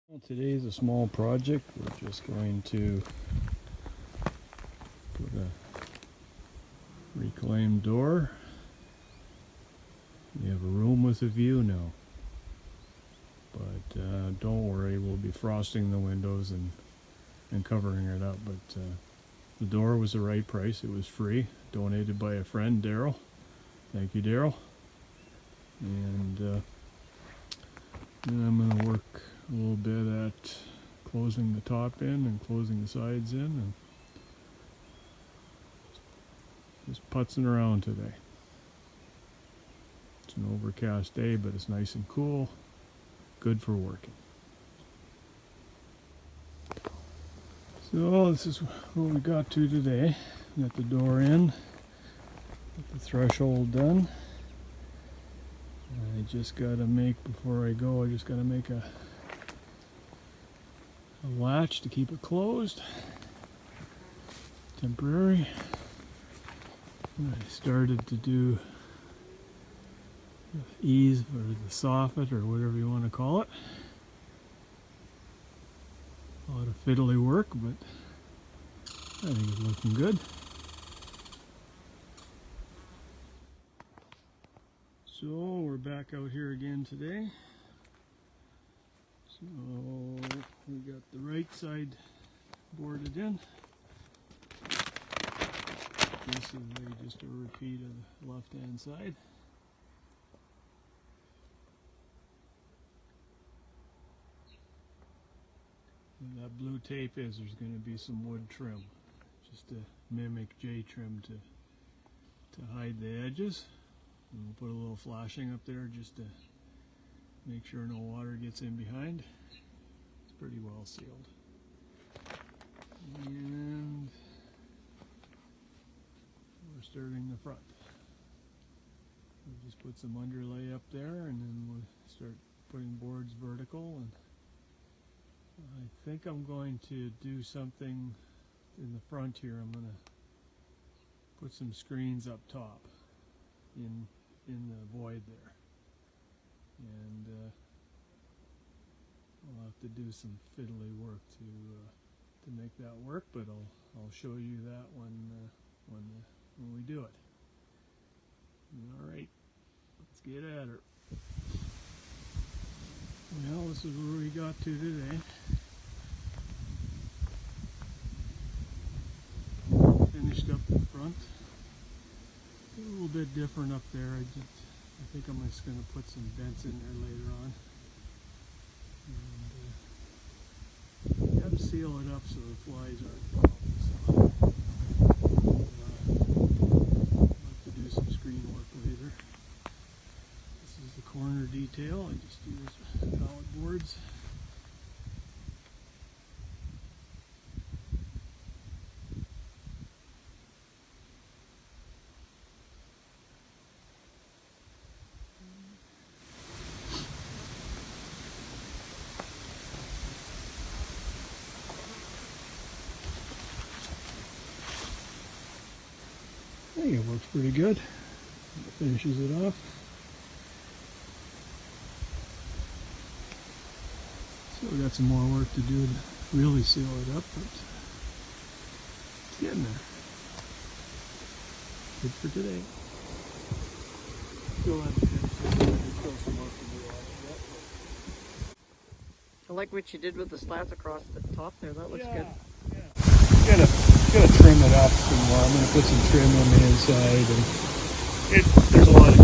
Well, today is a small project. We're just going to put a reclaimed door. We have a room with a view now. But don't worry, we'll be frosting the windows and covering it up. But the door was the right price. It was free, donated by a friend, Daryl. Thank you, Daryl. And then I'm going to work a little bit at closing the top in and closing the sides in, and just putzing around today. It's an overcast day, but it's nice and cool, good for working. So this is what we got to today. Got the door in, got the threshold done. I just gotta make, before I go, I just gotta make a latch to keep it closed, temporary. And I started to do the ease or the soffit or whatever you want to call it. A lot of fiddly work, but I think it's looking good. So we're back out here again today. So we got the right side boarded in. Basically just a repeat of the left hand side. And that blue tape is, there's going to be some wood trim, just to mimic J trim to hide the edges. And we'll put a little flashing up there just to make sure no water gets in behind. It's pretty well sealed. And we're starting the front. We'll just put some underlay up there, and then we'll start putting boards vertical. And I think I'm going to do something in the front here. I'm going to put some screens up top in the void there. And I'll have to do some fiddly work to make that work, but I'll show you that when we do it. All right, let's get at her. Well, this is where we got to today. Finished up the front. A little bit different up there. I think I'm just going to put some vents in there later on. And got to seal it up so the flies aren't problem. So I'll have to do some screen work later. This is the corner detail. I just use pallet boards. I think it works pretty good. It finishes it off. So we got some more work to do to really seal it up, but it's getting there. Good for today. Still have to finish still some work to do on it yet. I like what you did with the slats across the top there. That looks good. Yeah. Gotta trim it up some more. I'm gonna put some trim on the inside, and there's a lot of